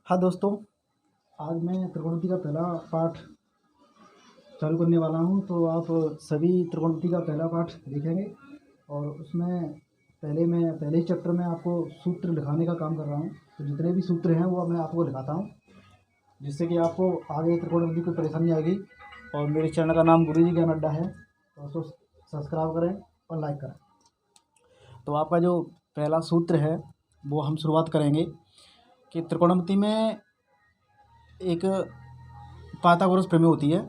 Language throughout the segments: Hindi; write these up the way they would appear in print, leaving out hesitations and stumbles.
हाँ दोस्तों, आज मैं त्रिकोणमिति का पहला पाठ चालू करने वाला हूँ। तो आप सभी त्रिकोणमिति का पहला पाठ देखेंगे और उसमें पहले ही चैप्टर में आपको सूत्र लिखाने का काम कर रहा हूँ। तो जितने भी सूत्र हैं वो मैं आपको लिखाता हूँ, जिससे कि आपको आगे त्रिकोणमिति कोई परेशानी आएगी। और मेरे चैनल का नाम गुरुजी ज्ञान अड्डा है, तो उसको सब्सक्राइब करें और लाइक करें। तो आपका जो पहला सूत्र है वो हम शुरुआत करेंगे कि त्रिकोणमिति में एक पाइथागोरस प्रमेय होती है,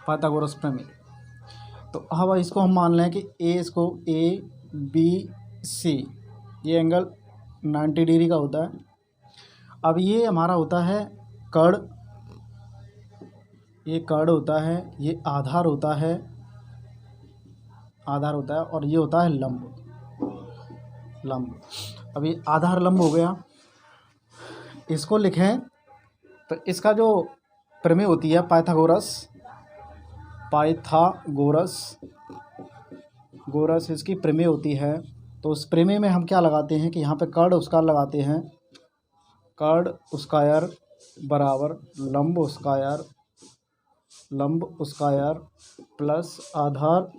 पाइथागोरस प्रमेय। तो अब इसको हम मान लें कि इसको ए बी सी, ये एंगल 90 डिग्री का होता है। अब ये हमारा होता है कर्ण, ये कर्ण होता है, ये आधार होता है, और ये होता है लंब। अब ये आधार लंब हो गया, इसको लिखें तो इसका जो प्रमेय होती है पाइथागोरस इसकी प्रमेय होती है। तो उस प्रमेय में हम क्या लगाते हैं कि यहाँ पे कर्ण स्क्वायर लगाते हैं, कर्ण स्क्वायर बराबर लंब स्क्वायर प्लस आधार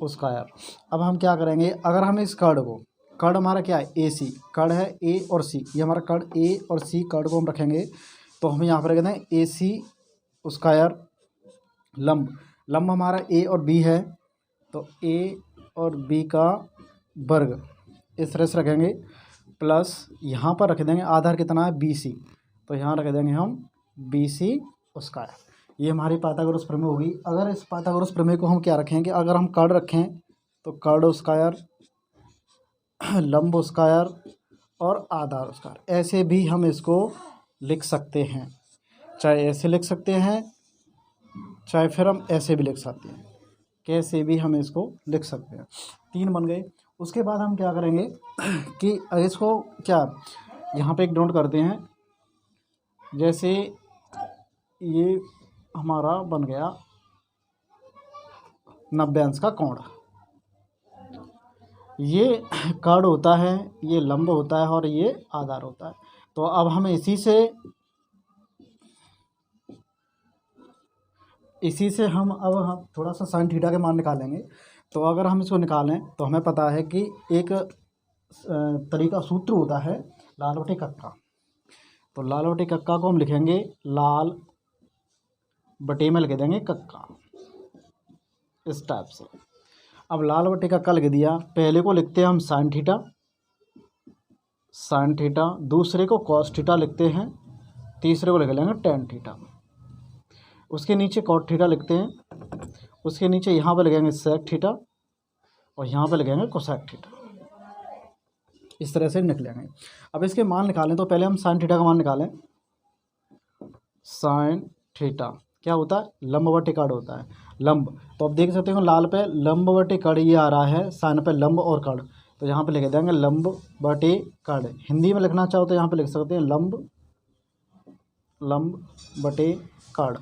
स्क्वायर। अब हम क्या करेंगे, अगर हम इस कर्ण हमारा क्या है ए सी, कर्ण है ए और सी, ये हमारा कर्ण ए और सी कर्ण को हम रखेंगे। तो हम यहाँ पर रख दें ए सी स्क्वायर लंब हमारा ए और बी है, तो ए और बी का वर्ग इस तरह से रखेंगे, प्लस यहाँ पर रख देंगे आधार कितना है बी सी, तो यहाँ रख देंगे हम बी सी स्क्वायर। ये हमारी पाइथागोरस प्रमेय होगी। अगर इस पाइथागोरस प्रमेय को हम क्या रखेंगे, अगर हम कर्ण रखें तो कर्ण स्क्वायर, लंब स्क्वायर और आधार स्क्वायर, ऐसे भी हम इसको लिख सकते हैं। चाहे ऐसे लिख सकते हैं, चाहे फिर हम ऐसे भी लिख सकते हैं, कैसे भी हम इसको लिख सकते हैं। 3 बन गए। उसके बाद हम क्या करेंगे कि इसको क्या यहाँ पे एक नोट करते हैं। जैसे ये हमारा बन गया 90 अंश का कोण, ये कर्ण होता है, ये लंब होता है और ये आधार होता है। तो अब हम इसी से हम थोड़ा सा साइन थीटा के मान निकालेंगे। तो अगर हम इसको निकालें तो हमें पता है कि एक तरीका सूत्र होता है लाल बटे कक्का। तो लाल बटे कक्का को हम लिखेंगे लाल बटे में लिख देंगे कक्का, इस टाइप से। अब लाल बटे कक्का लिख दिया, पहले को लिखते हैं हम साइन थीटा, दूसरे को कॉस थीटा लिखते हैं, तीसरे को लिख लेंगे टेन थीटा। उसके नीचे कॉट थीटा लिखते हैं, उसके नीचे यहाँ पर लिखेंगे सेक थीटा और यहाँ पर लिखेंगे कोसेक थीटा। इस तरह से निकलेंगे। अब इसके मान निकालें तो पहले हम साइन थीटा का मान निकालें। साइन थीटा क्या होता है, लंब बटे कर्ण होता है, लंब। तो अब देख सकते हो लाल पे लंब बटे कर्ण ये आ रहा है, साइन पे लंब और कर्ण, तो यहाँ पे लिख देंगे लंब बटे कर्ण। हिंदी में लिखना चाहो तो यहाँ पे लिख सकते हैं लंब बटे कर्ण,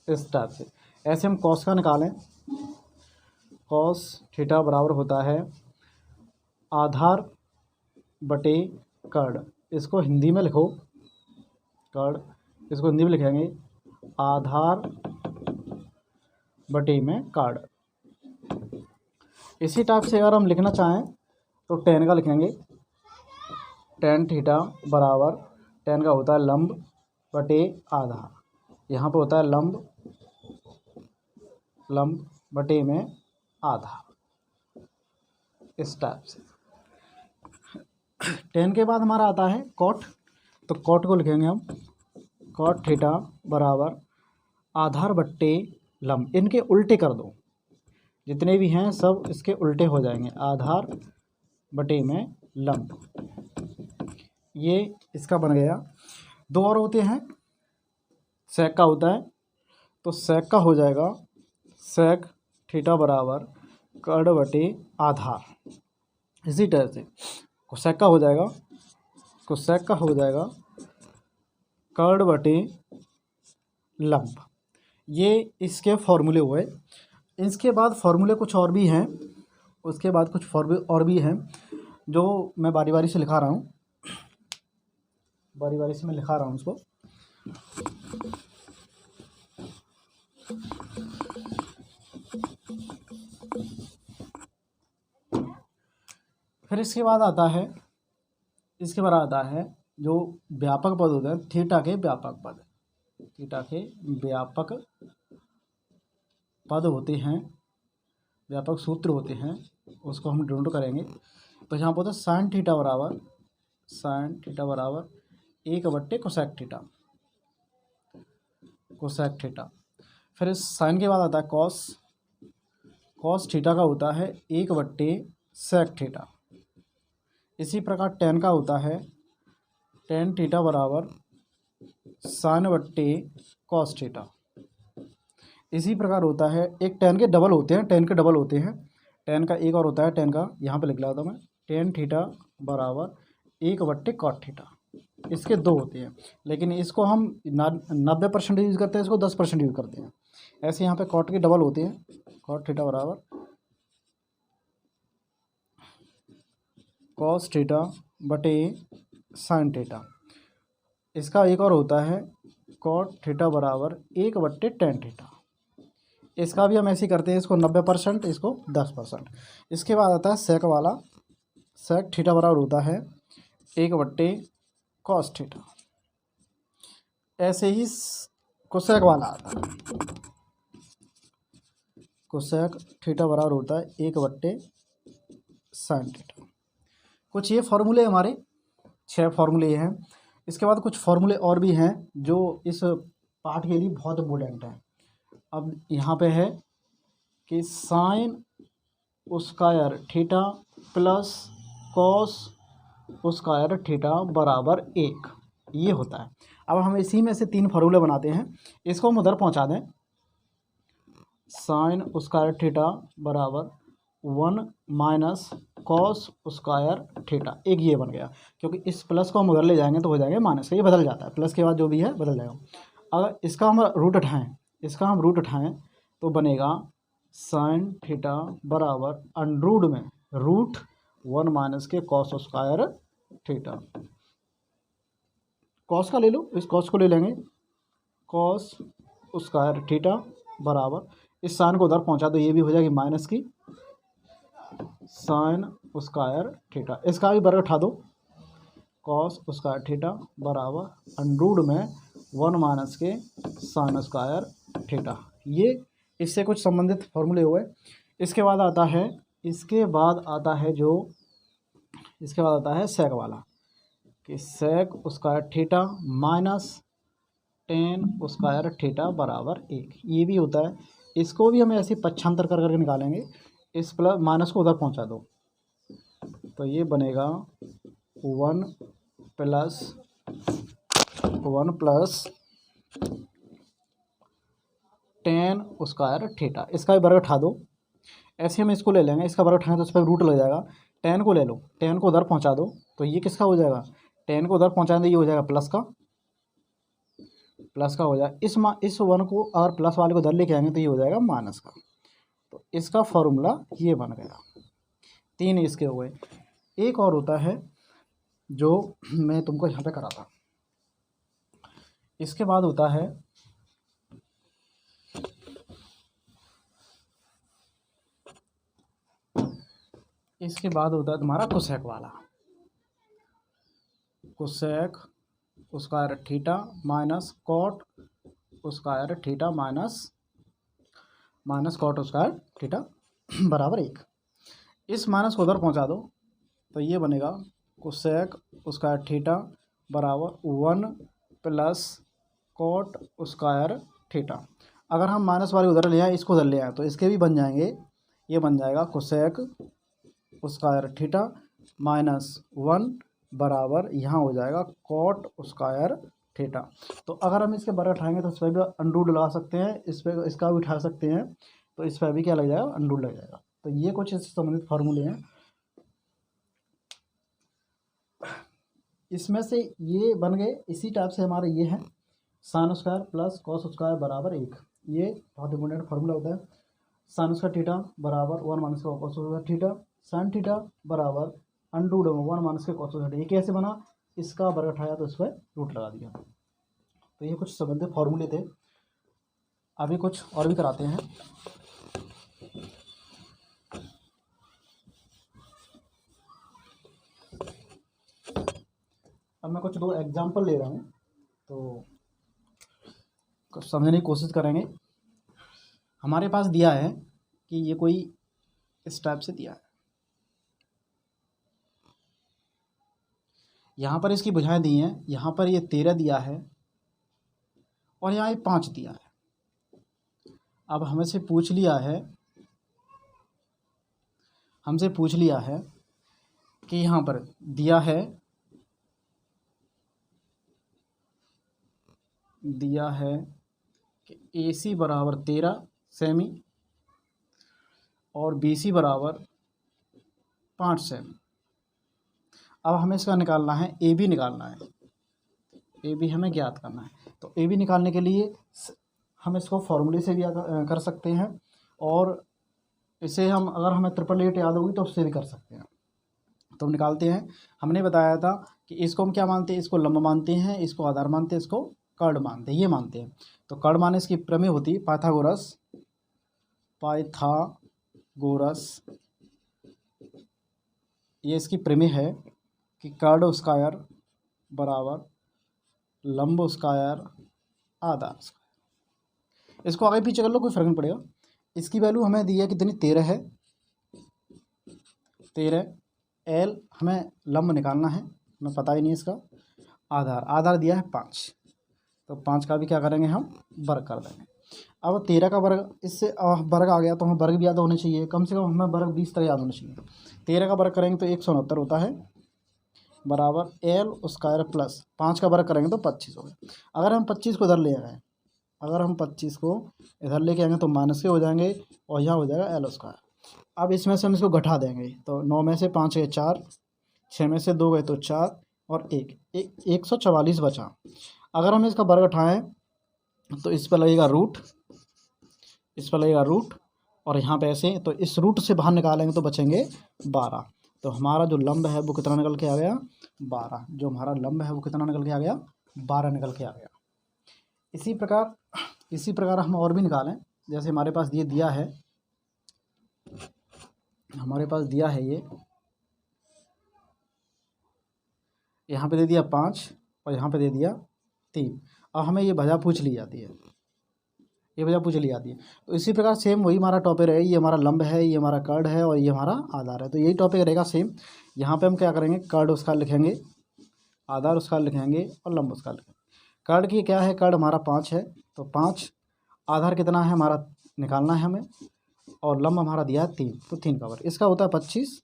इस टाइप से। ऐसे हम कॉस का निकालें, कॉस थीटा बराबर होता है आधार बटे कर्ण। इसको हिंदी में लिखो कर्ण, इसको हिंदी में लिखेंगे आधार बटे में कर्ण। इसी टाइप से अगर हम लिखना चाहें तो टेन का लिखेंगे, टेन थीटा बराबर, टेन का होता है लंब बटे आधार, यहाँ पर होता है लंब बटे में आधार, इस टाइप से। टेन के बाद हमारा आता है कॉट, तो कॉट को लिखेंगे हम कॉट थीटा बराबर आधार बट्टे लंब। इनके उल्टे कर दो, जितने भी हैं सब इसके उल्टे हो जाएंगे, आधार बटे में लंब। ये इसका बन गया। 2 और होते हैं, सेक का होता है, तो सेक का हो जाएगा सेक थीटा बराबर कर्ण बटे आधार। इसी तरह से कोसेक का हो जाएगा कर्ण बटे लंब। ये इसके फॉर्मूले हुए। इसके बाद फॉर्मूले कुछ और भी हैं, उसके बाद कुछ फॉर्मूले और भी हैं। जो मैं बारी बारी से लिखा रहा हूँ, बारी बारी से मैं लिखा रहा हूँ उसको। फिर इसके बाद आता है, इसके बाद आता है जो व्यापक पद होते हैं, थीटा के व्यापक पद, थीटा के व्यापक पद होते हैं, व्यापक सूत्र होते हैं, उसको हम ढूंढ करेंगे। तो यहाँ पर होता है साइन थीटा बराबर, साइन थीटा बराबर 1/, कोसेक थीटा, कोसेक थीटा। फिर इस साइन के बाद आता है कॉस, कॉस थीटा का होता है 1/, सेक थीटा। इसी प्रकार टेन का होता है टेन थीटा बराबर साइन/, कॉस थीटा। इसी प्रकार होता है, एक टेन के डबल होते हैं, टेन के डबल होते हैं, टेन का एक और होता है, टेन का यहाँ पे लिख लेता हूँ मैं, टेन थीटा बराबर 1/, कॉट थीटा। इसके दो होते हैं, लेकिन इसको हम 90% यूज़ करते हैं, इसको 10% यूज़ करते हैं। ऐसे यहाँ पे कॉट के डबल होते हैं, कॉट थीटा बराबर कॉस थीटा बटे साइन थीटा। इसका एक और होता है कॉट थीटा बराबर 1/, टेन थीटा। इसका भी हम ऐसे ही करते हैं, इसको 90%, इसको 10%। इसके बाद आता है सेक वाला, सेक थीटा बराबर होता है 1/, कॉस थीटा। ऐसे ही कोसेक वाला आता है, कोसेक थीटा बराबर होता है 1/, साइन थीटा। कुछ ये फॉर्मूले हमारे 6 फॉर्मूले हैं। इसके बाद कुछ फॉर्मूले और भी हैं जो इस पार्ट के लिए बहुत इम्पोर्टेंट हैं। अब यहाँ पे है कि sine square theta plus cos square theta बराबर 1, ये होता है। अब हम इसी में से 3 फार्मूले बनाते हैं, इसको हम उधर पहुँचा दें। साइन स्क्वायर थीटा बराबर 1 माइनस कॉस स्क्वायर थीटा, एक ये बन गया, क्योंकि इस प्लस को हम उधर ले जाएंगे तो हो जाएगा माइनस का, ये बदल जाता है, प्लस के बाद जो भी है बदल जाएगा। अगर इसका हम रूट उठाएं, इसका हम रूट उठाएं तो बनेगा साइन थीटा बराबर अंडरूट में रूट 1 माइनस के कॉस स्क्वायर थीटा। कॉस का ले लो, इस कॉस को ले लेंगे, कॉस स्क्वायर थीटा बराबर, इस साइन को उधर पहुंचा दो, ये भी हो जाएगी माइनस की साइन स्क्वायर थीटा। इसका भी वर्ग उठा दो, कॉस स्क्वायर थीटा बराबर अंडरूट में 1 माइनस के साइन स्क्वायर थीटा। ये इससे कुछ संबंधित फॉर्मूले हुए। इसके बाद आता है, इसके बाद आता है जो, इसके बाद आता है सेक वाला, कि sec square theta minus tan square theta बराबर 1, ये भी होता है। इसको भी हमें ऐसे पक्षांतर कर करके निकालेंगे, इस प्लस माइनस को उधर पहुंचा दो तो ये बनेगा 1 प्लस टेन स्क्वायर थीटा। इसका भी वर्ग उठा दो, ऐसे हम इसको ले लेंगे, इसका वर्ग उठाएंगे तो इस पर रूट लग जाएगा। टेन को ले लो, टेन को उधर पहुंचा दो तो ये किसका हो जाएगा, टेन को उधर पहुंचाएंगे ये हो जाएगा प्लस का, प्लस का हो जाएगा। इस 1 को और प्लस वाले को उधर लेके आएंगे तो ये हो जाएगा माइनस का। तो इसका फॉर्मूला ये बन गया, 3 इसके हुए। एक और होता है जो मैं तुमको यहाँ पे करा था। इसके बाद होता है तुम्हारा कोसेक वाला, cosec square theta minus cot square theta minus cot square theta बराबर 1। इस माइनस को उधर पहुँचा दो तो ये बनेगा कोसेक स्क्वायर थीटा बराबर 1 प्लस कॉट स्क्वायर थीटा। अगर हम माइनस वाले उधर ले आए, इसको उधर ले आए तो इसके भी बन जाएंगे, ये बन जाएगा कोसेक स्क्वायर थीटा माइनस 1 बराबर यहाँ हो जाएगा कॉट स्क्वायर थीटा। तो अगर हम इसके बराबर उठाएंगे तो इस पर भी अंडरूट लगा सकते हैं, इस पर इसका भी उठा सकते हैं, तो इस पर भी क्या लग जाएगा, अंडरूट लग जाएगा। तो ये कुछ इससे संबंधित फार्मूले हैं। इसमें से ये बन गए, इसी टाइप से हमारे ये हैं sine square plus cos square बराबर 1, ये बहुत इंपॉर्टेंट फार्मूला होता है। साइन स्क्वायर थीटा बराबर 1 minus cos square theta, sine theta बराबर अंडू 1 माइनस के cos z। ये कैसे बना, इसका वर्ग उठाया तो इस पर रूट लगा दिया। तो ये कुछ संबंधित फॉर्मूले थे। अभी कुछ और भी कराते हैं। अब मैं कुछ 2 एग्जाम्पल ले रहा हूँ, तो कुछ समझने की कोशिश करेंगे। हमारे पास दिया है कि ये कोई इस टाइप से दिया है, यहाँ पर इसकी भुजाएं दी हैं, यहाँ पर ये 13 दिया है और यहाँ ये 5 दिया है। अब हमसे पूछ लिया है कि यहाँ पर दिया है कि AC बराबर 13 सेमी और BC बराबर 5 सेमी। अब हमें इसका निकालना है, AB निकालना है, AB हमें ज्ञात करना है। तो AB निकालने के लिए हम इसको फॉर्मूले से भी कर सकते हैं, और इसे हम अगर हमें 888 याद होगी तो उससे भी कर सकते हैं। तो हम निकालते हैं। हमने बताया था कि इसको हम क्या मानते हैं, इसको लंब मानते हैं, इसको आधार मानते हैं, इसको कर्ण मानते हैं, ये मानते हैं। तो कर्ण माने इसकी प्रमेय होती पाइथागोरस, ये इसकी प्रमेय है कि कर्ण स्क्वायर बराबर लंब स्क्वायर आधार स्क्वायर। इसको आगे पीछे कर लो, कोई फर्क नहीं पड़ेगा। इसकी वैल्यू हमें दी है कितनी, 13 है, 13 L हमें लंब निकालना है, हमें पता ही नहीं इसका। आधार दिया है 5, तो 5 का भी क्या करेंगे, हम वर्ग कर देंगे। अब 13 का वर्ग, इससे वर्ग आ गया तो हमें वर्ग भी याद होने चाहिए, कम से कम हमें वर्ग 20 तरह याद होने चाहिए। 13 का वर्ग करेंगे तो 169 होता है, बराबर L स्क्वायर प्लस 5 का वर्ग करेंगे तो 25 हो गया। अगर हम 25 को इधर ले आए, अगर हम 25 को इधर लेके आएंगे तो माइनस के हो जाएंगे और यहाँ हो जाएगा L स्क्वायर। अब इसमें से हम इसको घटा देंगे, तो 9 में से 5 गए 4, 6 में से 2 गए तो 4 और 144 बचा। अगर हम इसका वर्ग उठाएं तो इस पर लगेगा रूट, और यहाँ पे ऐसे, तो इस रूट से बाहर निकालेंगे तो बचेंगे 12। तो हमारा जो लंब है वो कितना निकल के आ गया, 12। जो हमारा लंब है वो कितना निकल के आ गया, 12 निकल के आ गया। इसी प्रकार हम और भी निकालें। जैसे हमारे पास ये दिया है, ये यहाँ पे दे दिया 5 और यहाँ पे दे दिया 3। अब हमें ये भुजा पूछ ली जाती है, तो इसी प्रकार सेम वही हमारा टॉपिक है। ये हमारा लंब है, ये हमारा कर्ण है और ये हमारा आधार है, तो यही टॉपिक रहेगा सेम। यहाँ पे हम क्या करेंगे, कर्ण उसका लिखेंगे, आधार उसका लिखेंगे और लंब उसका लिखेंगे। कर्ण की क्या है, कर्ण हमारा 5 है, तो 5, आधार कितना है हमारा निकालना है हमें, और लंब हमारा दिया है 3, तो 3 का वर्ग, इसका होता है 25,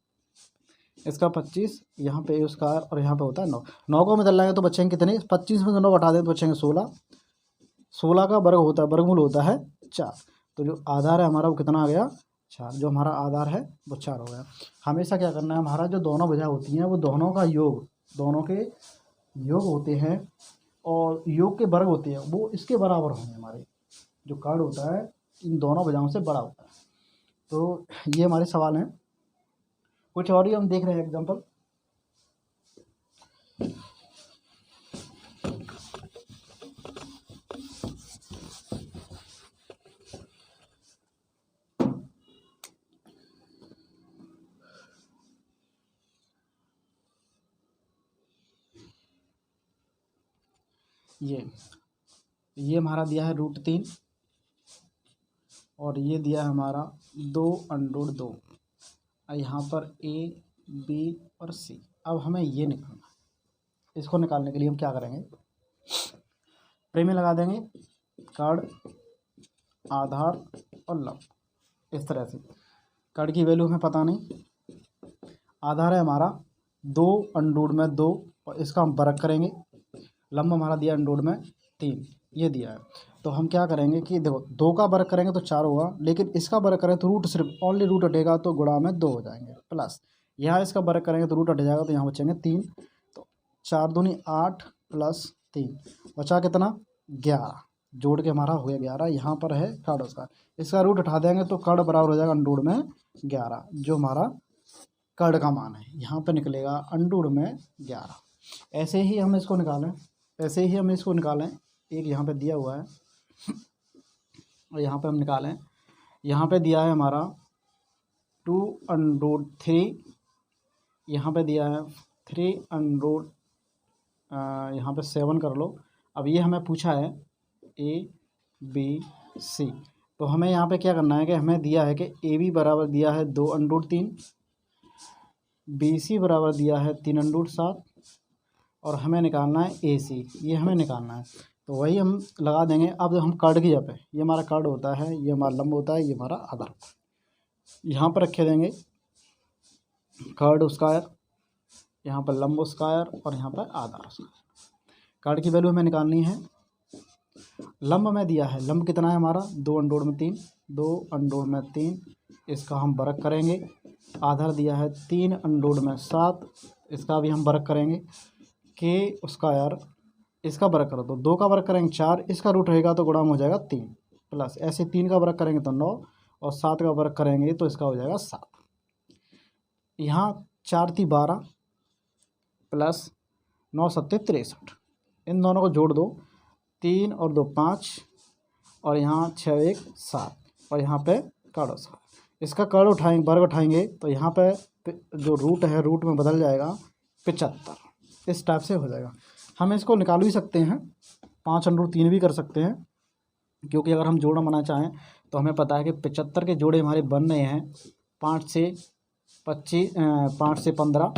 इसका 25, यहाँ पे उसका और यहाँ पे होता है 9। 9 को हम इधर लाएंगे तो बचेंगे कितने, 25 में से 9 हटा दें तो बचेंगे 16। 16 का वर्ग होता है, वर्गमूल होता है 4। तो जो आधार है हमारा वो कितना आ गया, 4। जो हमारा आधार है वो 4 हो गया। हमेशा क्या करना है, हमारा जो दोनों भुजा होती हैं वो दोनों का योग, दोनों के योग होते हैं और योग के वर्ग होते हैं, वो इसके बराबर होंगे। हमारे जो कर्ण होता है इन दोनों भुजाओं से बड़ा होता है। तो ये हमारे सवाल हैं। कुछ और ही हम देख रहे हैं एग्जाम्पल। ये हमारा दिया है √3 और ये दिया है हमारा 2√2। यहाँ पर A, B और C। अब हमें ये निकालना है। इसको निकालने के लिए हम क्या करेंगे, प्रेमी लगा देंगे, कर्ण, आधार और लंब, इस तरह से। कर्ण की वैल्यू हमें पता नहीं, आधार है हमारा 2√2 और इसका हम वर्ग करेंगे। लंब हमारा दिया √3, ये दिया है। तो हम क्या करेंगे कि देखो 2 का वर्ग करेंगे तो 4 होगा, लेकिन इसका वर्ग करें तो रूट सिर्फ ओनली रूट हटेगा तो गुणा में 2 हो जाएंगे, प्लस यहाँ इसका वर्ग करेंगे तो रूट हट जाएगा तो यहाँ बचेंगे 3। तो 4 दूनी 8 प्लस 3 बचा कितना, 11। जोड़ के हमारा हो गया 11। यहाँ पर है कर्ण उसका, इसका रूट उठा देंगे तो कर्ण बराबर हो जाएगा √11, जो हमारा कर्ण का मान है, यहाँ पे निकलेगा अंडूड में 11। ऐसे ही हम इसको निकालें, एक यहाँ पे दिया हुआ है और यहाँ पे हम निकालें, यहाँ पे दिया है हमारा 2√3, यहाँ पे दिया है 3 यहाँ पे 7 कर लो। अब ये हमें पूछा है ABC, तो हमें यहाँ पे क्या करना है कि हमें दिया है कि AB बराबर दिया है 2√3, BC बराबर दिया है 3√7 और हमें निकालना है AC, ये हमें निकालना है। तो वही हम लगा देंगे। अब हम कर्ण की जगह पे, ये हमारा कर्ण होता है, ये हमारा लंब होता है, ये हमारा आधार होता है, यहाँ पर रखे देंगे कर्ण स्क्वायर, यहाँ पर लंब स्क्वायर और यहाँ पर आधार स्क्वायर। कर्ण की वैल्यू हमें निकालनी है। लंब में दिया है, लंब कितना है हमारा 2√3, इसका हम वर्ग करेंगे। आधार दिया है 3√7, इसका भी हम वर्ग करेंगे। के स्क्वायर, इसका वर्ग करो तो 2 का वर्ग करेंगे 4, इसका रूट रहेगा तो गुणा में हो जाएगा 3, प्लस ऐसे 3 का वर्ग करेंगे तो 9 और 7 का वर्ग करेंगे तो इसका हो जाएगा 7। यहाँ 4 × 12 प्लस 9 × 7 = 63, इन दोनों को जोड़ दो, 3 और 2 5 और यहाँ 6 और 1 7 और यहाँ पे कर्ण स्क्वायर। इसका कर्ण उठाएंगे, वर्ग उठाएंगे तो यहाँ पे जो रूट है, रूट में बदल जाएगा 75, इस टाइप से हो जाएगा। हम इसको निकाल भी सकते हैं, 5√3 भी कर सकते हैं, क्योंकि अगर हम जोड़ा बनाना चाहें तो हमें पता है कि 75 के जोड़े हमारे बन रहे हैं 5 से 25, 5 से 15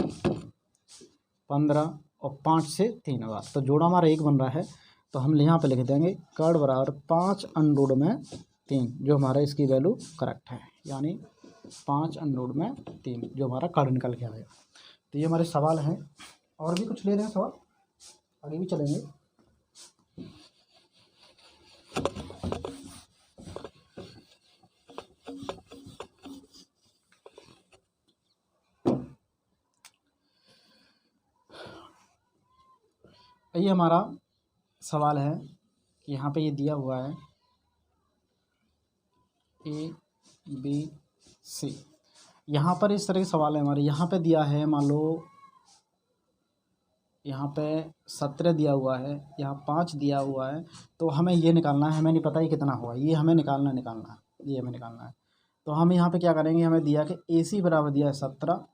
और 5 से 3 बार, तो जोड़ा हमारा 1 बन रहा है। तो हम यहाँ पे लिख देंगे कर्ण बराबर 5√3, जो हमारा इसकी वैल्यू करेक्ट है, यानी 5√3 जो हमारा कर्ण निकल के आएगा। तो ये हमारे सवाल हैं, और भी कुछ ले रहे हैं सवाल, आगे भी चलेंगे। ये हमारा सवाल है कि यहाँ पे ये दिया हुआ है ABC, यहाँ पर इस तरह के सवाल है हमारे। यहाँ पे दिया है, मान लो यहाँ पे 17 दिया हुआ है, यहाँ 5 दिया हुआ है, तो हमें ये निकालना है। हमें नहीं पता ये कितना हुआ, ये हमें निकालना है, ये हमें निकालना है। तो हम यहाँ पे क्या करेंगे, हमें दिया कि AC बराबर दिया है 17,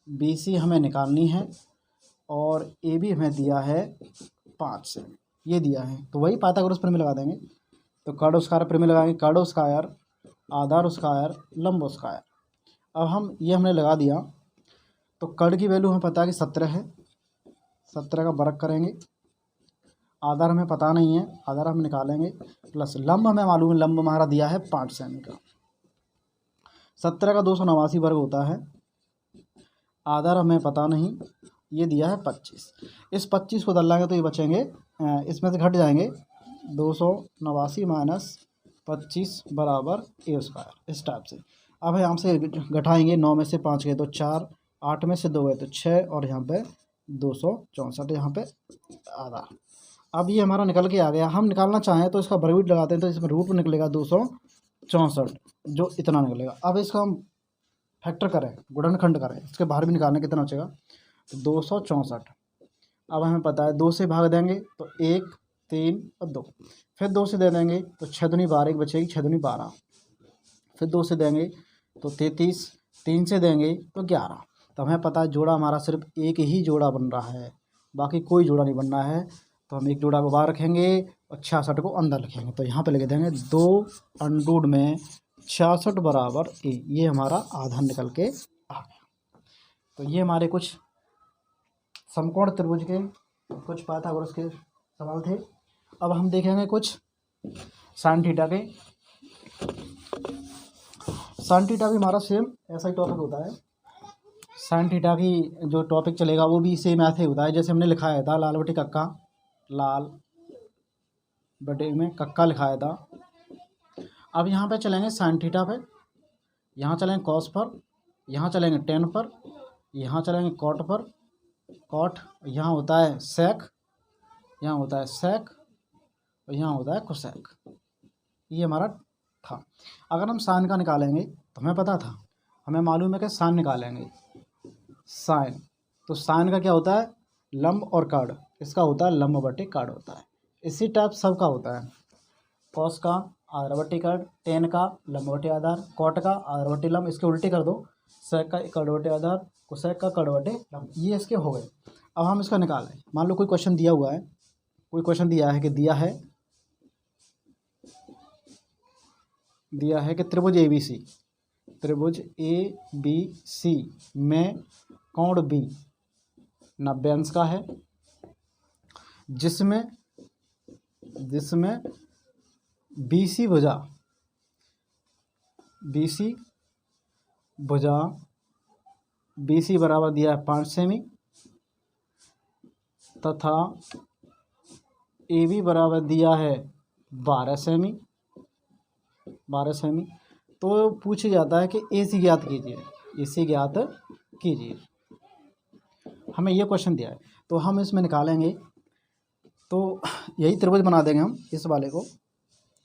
BC हमें निकालनी है और AB हमें दिया है 5 से, ये दिया है। तो वही पाइथागोरस प्रमेय लगा देंगे। तो कर्ण स्क्वायर प्रमेय लगाएंगे, कर्ण स्क्वायर, आधार स्क्वायर, लंब स्क्वायर। अब हम ये हमने लगा दिया, तो कर्ण की वैल्यू हमें पता है कि 17 है, 17 का वर्ग करेंगे। आधार हमें पता नहीं है, आधार हम निकालेंगे, प्लस लंब हमें मालूम है, लंब हमारा दिया है 5 सेमी का। 17 का 289 वर्ग होता है, आधार हमें पता नहीं, ये दिया है 25। इस 25 को डालेंगे तो ये बचेंगे, इसमें से घट जाएंगे 289 माइनस 25 बराबर A², इस टाइप से। अब यहाँ से घटाएंगे, 9 में से 5 गए तो 4, 8 में से 2 गए तो 6 और यहाँ पे 264, यहाँ पे आधा। अब ये हमारा निकल के आ गया। हम निकालना चाहें तो इसका वर्गमूल लगाते हैं, तो इसमें रूट में निकलेगा 264, जो इतना निकलेगा। अब इसका हम फैक्टर करें, गुणनखंड करें, इसके बाहर भी निकालना, कितना बचेगा, तो 264। अब हमें पता है 2 से भाग देंगे तो 1, 3 और 2, फिर 2 से दे देंगे तो 6 दूनी 12 बचेगी, 6 दूनी 12, फिर 2 से देंगे तो 33, 3 से देंगे तो 11। तो हमें पता है जोड़ा हमारा सिर्फ एक ही जोड़ा बन रहा है, बाकी कोई जोड़ा नहीं बन रहा है। तो हम एक जोड़ा को बाहर रखेंगे और 66 को अंदर लिखेंगे। तो यहाँ पे लिख देंगे 2 में 66 बराबर A, ये हमारा आधा निकल के आ गया। तो ये हमारे कुछ समकोण त्रिभुज के, कुछ पाइथागोरस के सवाल थे। अब हम देखेंगे कुछ साइन थीटा के। साइन थीटा भी हमारा सेम ऐसा ही टॉपिक होता है। साइन थीटा की जो टॉपिक चलेगा वो भी सेम ऐसे होता है, जैसे हमने लिखाया था लाल बटे कक्का, लाल बटे में कक्का लिखाया था। अब यहाँ पे चलेंगे साइन थीटा पे, यहाँ चलेंगे कॉस पर, यहाँ चलेंगे टेन पर, यहाँ चलेंगे कॉट पर, कॉट, यहाँ होता है सेक, यहाँ होता है सेक और यहाँ होता है कोसेक। ये हमारा था। अगर हम साइन का निकालेंगे तो हमें पता था, हमें मालूम है कि साइन निकालेंगे, साइन, तो साइन का क्या होता है, लंब और कार्ड, इसका होता है लंब बटे कार्ड होता है। इसी टाइप सबका होता है, कॉस का आधार बटे कार्ड, टेन का लंब बटे आधार, कॉट का आधार बटे लंब, इसके उल्टे कर दो, सेक का कार्ड बटे आधार, कोसेक का कार्ड बटे लंब, ये इसके हो गए। अब हम इसका निकालें, मान लो कोई क्वेश्चन दिया हुआ है, कोई क्वेश्चन दिया है कि त्रिभुज ए बी सी में कोण बी 90 अंश का है, जिसमें बीसी भुजा बीसी बराबर दिया है 5 सेमी तथा ए बी बराबर दिया है 12 सेमी। तो पूछा जाता है कि ए सी ज्ञात कीजिए, हमें ये क्वेश्चन दिया है, तो हम इसमें निकालेंगे, तो यही त्रिभुज बना देंगे हम, इस वाले को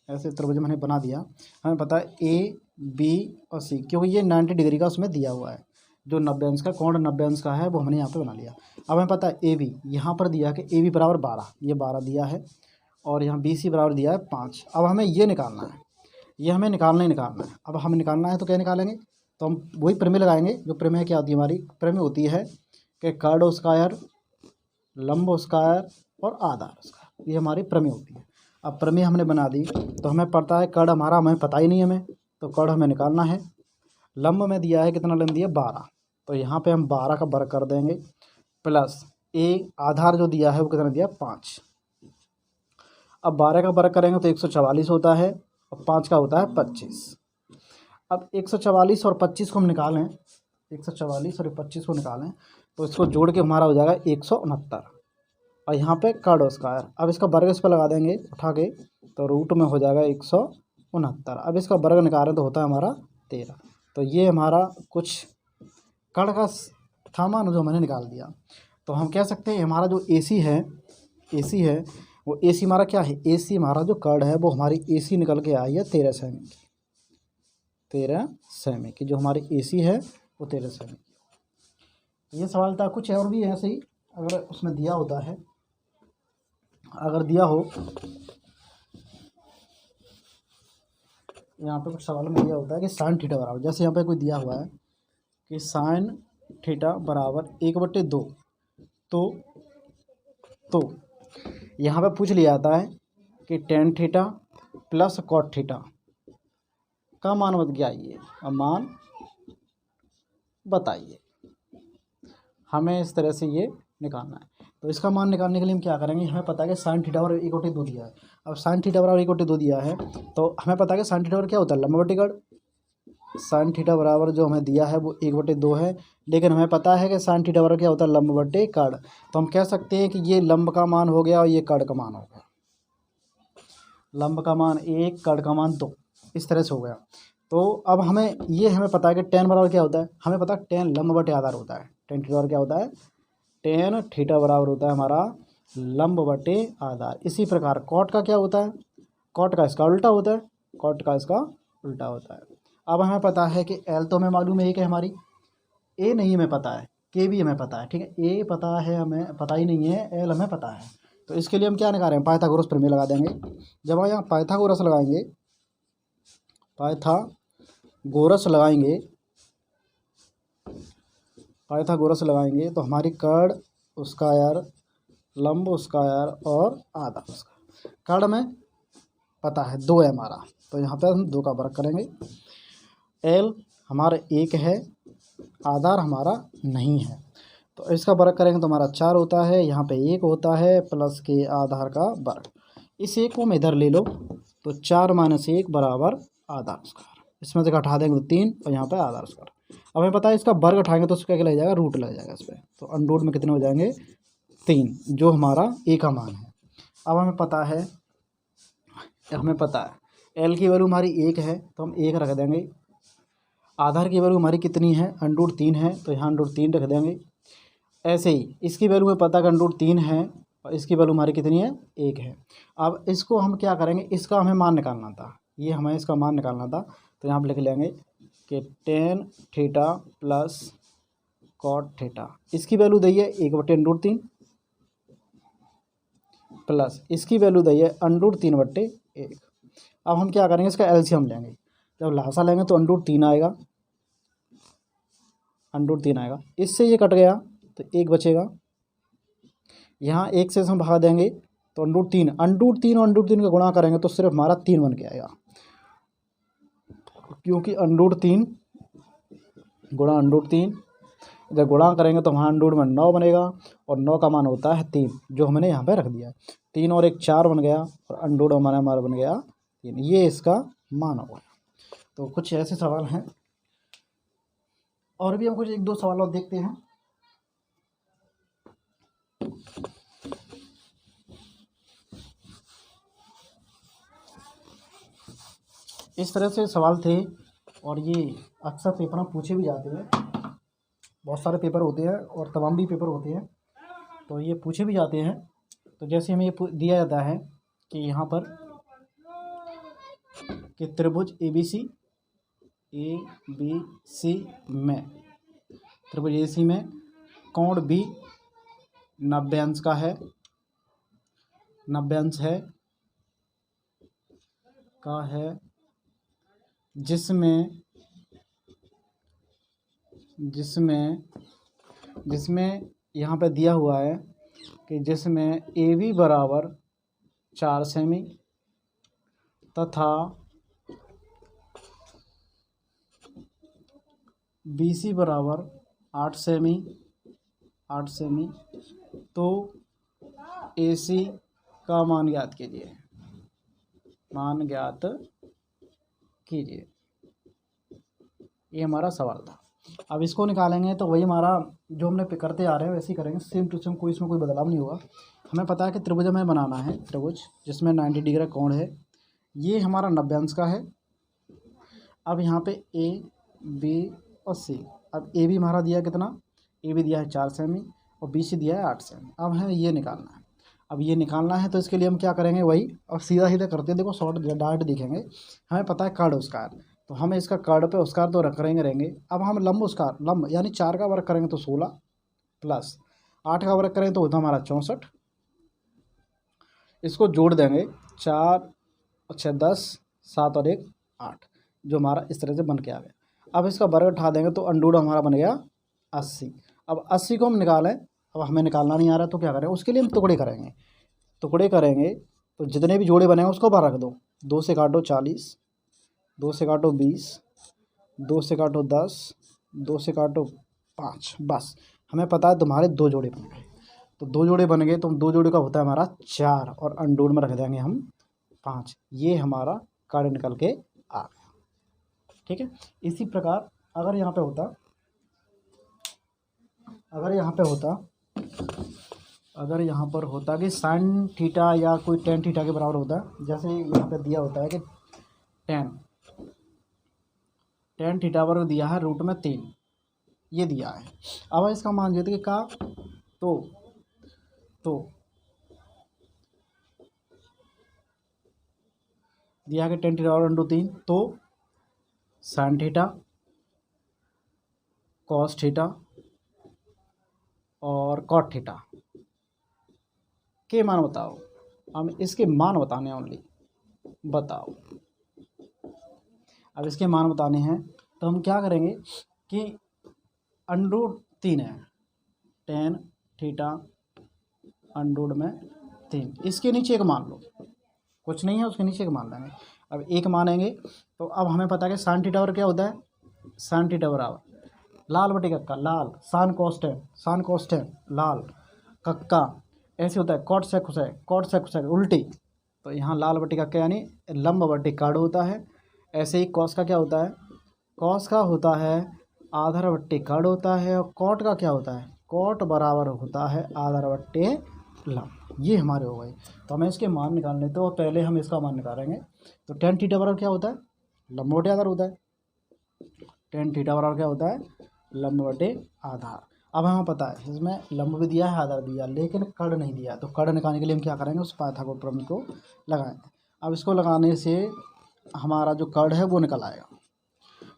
ऐसे त्रिभुज मैंने बना दिया। हमें पता है ए बी और सी, क्योंकि ये 90 डिग्री का उसमें दिया हुआ है, जो 90 अंश का कोण 90 अंश का है वो हमने यहाँ पे बना लिया। अब हमें पता है ए बी, यहाँ पर दिया कि ए बी बराबर 12, ये 12 दिया है, और यहाँ बी सी बराबर दिया है 5। अब हमें ये निकालना है, ये हमें निकालना है। अब हमें निकालना है तो क्या निकालेंगे, तो हम वही प्रमेय लगाएंगे। जो प्रमेय क्या होती है हमारी, प्रमेय होती है कि कर्ड स्क्वायर, लंब स्क्वायर और आधार स्क्वायर, ये हमारी प्रमेय होती है। अब प्रमेय हमने बना दी, तो हमें पता है कर्ड हमारा, हमें पता ही नहीं हमें, तो कर्ड हमें निकालना है। लंब में दिया है, कितना लंब दिया 12, तो यहाँ पे हम 12 का वर्ग कर देंगे, प्लस ए आधार जो दिया है वो कितना दिया 5। अब 12 का वर्ग करेंगे तो 144 होता है, और 5 का होता है 25। अब 144 और 25 को हम निकालें, 144 और 25 को निकालें तो इसको जोड़ के हमारा हो जाएगा 169, और यहाँ पे कर्ड स्क्वायर। अब इसका वर्ग इस पर लगा देंगे उठा के, तो रूट में हो जाएगा 169। अब इसका वर्ग निकालें तो होता है हमारा 13। तो ये हमारा कुछ कर्ड का था मान जो मैंने निकाल दिया। तो हम कह सकते हैं हमारा जो ए सी है वो ए सी हमारा क्या है, ए सी हमारा जो कर्ड है वो हमारी ए सी निकल के आई है 13 सेमी की, 13 सेमी की जो हमारी ए सी है वो 13 सेमी की। ये सवाल था, कुछ और भी ऐसे ही अगर उसमें दिया होता है, अगर दिया हो, यहाँ पे कुछ सवाल में दिया होता है कि साइन थीटा बराबर, जैसे यहाँ पे कोई दिया हुआ है कि साइन थीटा बराबर 1/2, तो यहाँ पे पूछ लिया जाता है कि tan theta plus cot theta का मान बताइए, और मान बताइए। हमें इस तरह से ये निकालना है। तो इसका मान निकालने के लिए हम क्या करेंगे, हमें पता है कि साइन थीटा बराबर 1/2 दिया है। अब साइन थीटा बराबर 1/2 दिया है, तो हमें पता है कि साइन थीटा बराबर क्या होता है, लंब बटे कर्ड। साइन थीटा बराबर जो हमें दिया है वो 1/2 है, लेकिन हमें पता है कि साइन थीटा बराबर क्या होता है, लंब बटे कर्ड। तो हम कह सकते हैं कि ये लंब का मान हो गया और ये कर्ड का मान हो गया। लंब का मान 1, कर्ड का मान 2, इस तरह से हो गया। तो अब हमें पता है कि टेन बराबर क्या होता है, हमें पता है टेन लंब बटे आधार होता है। टेन थीटा बराबर क्या होता है, टेन थीटा बराबर होता है हमारा लंब बटे आधार। इसी प्रकार कॉट का क्या होता है, कॉट का इसका उल्टा होता है, कॉट का इसका उल्टा होता है। अब हमें पता है कि एल तो हमें मालूम है कि हमारी, ए नहीं हमें पता है, के भी हमें पता है, ठीक है, ए पता है, हमें पता ही नहीं है, एल हमें पता है। तो इसके लिए हम क्या निकाल रहे हैं, पाइथागोरस प्रमेय लगा देंगे। जब हम यहाँ पाइथागोरस लगाएंगे तो हमारी कर्ड स्क्वायर, लंब स्क्वायर और आधार स्क्वायर। कर्ड में पता है 2 है हमारा, तो यहाँ पे हम 2 का वर्ग करेंगे। एल हमारा 1 है, आधार हमारा नहीं है, तो इसका वर्ग करेंगे तो हमारा 4 होता है, यहाँ पे 1 होता है, प्लस के आधार का वर्ग। इस 1 को हम इधर ले लो, तो 4 - 1 बराबर आधार स्क्वायर। इसमें से घटा देंगे तो 3, और यहाँ पे आधार स्क्वायर। अब हमें पता है इसका वर्ग उठाएंगे तो उसका क्या लग जाएगा, रूट लग जाएगा इस पर। तो अंडरूट में कितने हो जाएंगे, 3, जो हमारा ए का मान है। अब हमें पता है एल की वैल्यू हमारी 1 है, तो हम 1 रख देंगे। आधार की वैल्यू हमारी कितनी है, √3 है, तो यहाँ √3 रख देंगे। ऐसे ही इसकी वैल्यू में पता है √3 है, और इसकी वैल्यू हमारी कितनी है, 1 है। अब इसको हम क्या करेंगे, इसका हमें मान निकालना था, ये हमें इसका मान निकालना था, तो यहाँ पर लिख लेंगे कि tan theta plus cot theta, इसकी वैल्यू दी है 1/√3 प्लस इसकी वैल्यू दी है √3/1। अब हम क्या करेंगे, इसका एलसीएम लेंगे। जब लासा लेंगे तो √3 आएगा, √3 आएगा। इससे ये कट गया तो 1 बचेगा, यहाँ 1 से हम भगा देंगे तो √3 और √3 का गुणा करेंगे तो सिर्फ हमारा 3 बन के आएगा, क्योंकि √3 गुणा √3 जब गुणा करेंगे तो हमारा √ में 9 बनेगा और 9 का मान होता है 3, जो हमने यहाँ पे रख दिया है। 3 और 1 4 बन गया और √ हमारा बन गया 3। ये इसका मान होगा। तो कुछ ऐसे सवाल हैं, और भी हम कुछ 1-2 सवाल और देखते हैं। इस तरह से सवाल थे, और ये अक्सर पेपर में पूछे भी जाते हैं। बहुत सारे पेपर होते हैं और तमाम भी पेपर होते हैं, तो ये पूछे भी जाते हैं। तो जैसे हमें ये दिया जाता है कि यहाँ पर कि त्रिभुज ए बी सी में त्रिभुज ए सी में कोण बी 90 अंश का है, 90 अंश है का है, जिसमें यहाँ पे दिया हुआ है कि जिसमें ए बी बराबर 4 सेमी तथा बी सी बराबर 8 सेमी, तो ए सी का मान ज्ञात कीजिए, ये हमारा सवाल था। अब इसको निकालेंगे तो वही हमारा जो हमने करते आ रहे हैं वैसे ही करेंगे, सेम टू सेम, कोई इसमें कोई बदलाव नहीं होगा। हमें पता है कि त्रिभुज हमें बनाना है, त्रिभुज जिसमें 90 डिग्री का कोण है, ये हमारा 90 अंश का है। अब यहाँ पे ए बी और सी, अब ए बी हमारा दिया है कितना, ए बी दिया है 4 सेमी और बी सी दिया है 8 सेमी। अब हमें ये निकालना है। अब ये निकालना है तो इसके लिए हम क्या करेंगे, वही और सीधा सीधा करते हैं। देखो शॉर्ट डायरेक्ट देखेंगे। हमें पता है कर्ड उसकार, तो हमें इसका कर्ड पे उसकार तो रहेंगे। अब हम लंब उसकार, लंब यानी 4 का वर्ग करेंगे तो 16 प्लस 8 का वर्ग करेंगे तो होता हमारा 64। इसको जोड़ देंगे, 4 और 6 10, 7 और 1 8, जो हमारा इस तरह से बन के आ गया। अब इसका वर्ग उठा देंगे तो √ हमारा बन गया 80। अब 80 को हम निकालें, अब हमें निकालना नहीं आ रहा तो क्या करें, उसके लिए हम टुकड़े करेंगे। तो जितने भी जोड़े बनेंगे उसको बाहर रख दो। 2 से काटो 40, 2 से काटो 20, 2 से काटो 10, 2 से काटो 5। बस हमें पता है तुम्हारे 2 जोड़े बन गए। तो 2 जोड़े बन गए तो 2 जोड़े का होता है हमारा 4 और √ में रख देंगे हम 5। ये हमारा कार्ड निकल के आ गया। ठीक है। इसी प्रकार अगर यहाँ पर होता कि sin थीटा या कोई tan थीटा के बराबर होता, जैसे यहाँ पे दिया होता है कि tan थीटा वर्ग दिया है √ में 3, ये दिया है। अब इसका मान देते कि का तो दिया है कि tan थीटा वर्ग √3, तो sin थीटा cos थीटा और cot थीटा के मान बताओ। हम इसके मान बताने ओनली, बताओ। अब इसके मान बताने हैं तो हम क्या करेंगे कि √3 है, tan थीटा √ में 3, इसके नीचे एक मान लो, कुछ नहीं है उसके नीचे एक मान लेंगे। अब एक मानेंगे तो अब हमें पता है कि sin थीटा पर क्या होता है, sin थीटा बराबर लाल बटे कक्का, लाल सान कोस्टेन लाल कक्का, ऐसे होता है cot sec उल्टी। तो यहाँ लाल बटे कक्का यानी लंब बटे कार्ड होता है। ऐसे ही cos का क्या होता है, cos का होता है आधार बट्टे कार्ड होता है, और cot का क्या होता है, cot बराबर होता है आधार बट्टे लंब। ये हमारे हो गए। तो हमें इसके मान निकालने, तो पहले हम इसका मान निकालेंगे। तो tan थीटा बराबर क्या होता है, लंब बटे आधार होता है। tan थीटा बराबर क्या होता है, लंब बटे आधार। अब हमें पता है इसमें लंब भी दिया है आधार दिया, लेकिन कर्ण नहीं दिया। तो कर्ण निकालने के लिए हम क्या करेंगे, उस पाइथागोरस प्रमेय को लगाएंगे। अब इसको लगाने से हमारा जो कर्ण है वो निकल आएगा।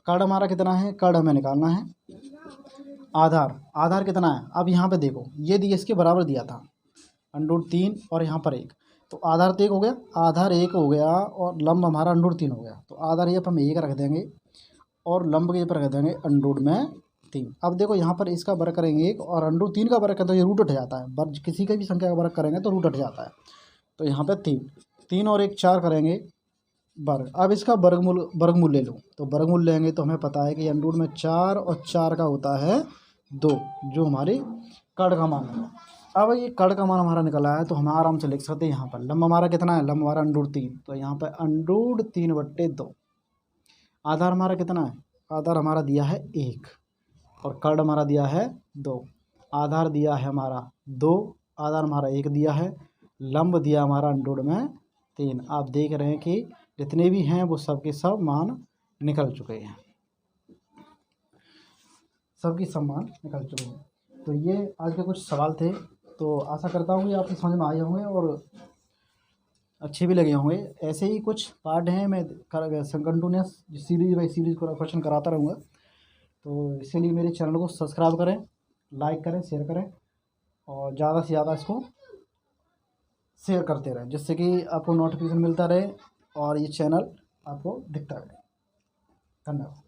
कड़ हमारा कितना है, कड़ हमें निकालना है। आधार कितना है, अब यहाँ पे देखो ये दिए इसके बराबर दिया था √3 और यहाँ पर 1, तो आधार तो 1 हो गया, आधार 1 हो गया और लंब हमारा √3 हो गया। तो आधार ये पर हम 1 रख देंगे और लंब के पर रख देंगे √3। अब देखो यहाँ पर इसका वर्ग करेंगे 1 और √3 का वर्ग करें तो ये रूट उठ जाता है, वर्ग किसी का भी संख्या का वर्ग करेंगे तो रूट उठ जाता है। तो यहाँ पर 3 और 1 4 करेंगे वर्ग। अब इसका वर्गमूल ले लो, तो वर्गमूल लेंगे तो हमें पता है कि अंडूर में 4 और 4 का होता है 2, जो हमारी कड़ का मान है। अब ये कड़ का मान हमारा निकला है तो हम आराम से लिख सकते हैं। यहाँ पर लंब हमारा कितना है, लंब हमारा √3, तो यहाँ पर √3/2। आधार हमारा कितना है, आधार हमारा दिया है 1 और कड़ हमारा दिया है 2। आधार दिया है हमारा 2, आधार हमारा 1 दिया है, लंब दिया हमारा √3। आप देख रहे हैं कि जितने भी हैं वो सब के सब मान निकल चुके हैं, सबकी सब मान निकल चुके हैं। तो ये आज के कुछ सवाल थे, तो आशा करता हूँ कि आपको समझ में आए होंगे और अच्छे भी लगे होंगे। ऐसे ही कुछ पार्ट हैं, मैं continuous series by series question कराता रहूँगा। तो इसीलिए मेरे चैनल को सब्सक्राइब करें, लाइक करें, शेयर करें और ज़्यादा से ज़्यादा इसको शेयर करते रहें, जिससे कि आपको नोटिफिकेशन मिलता रहे और ये चैनल आपको दिखता रहे। धन्यवाद।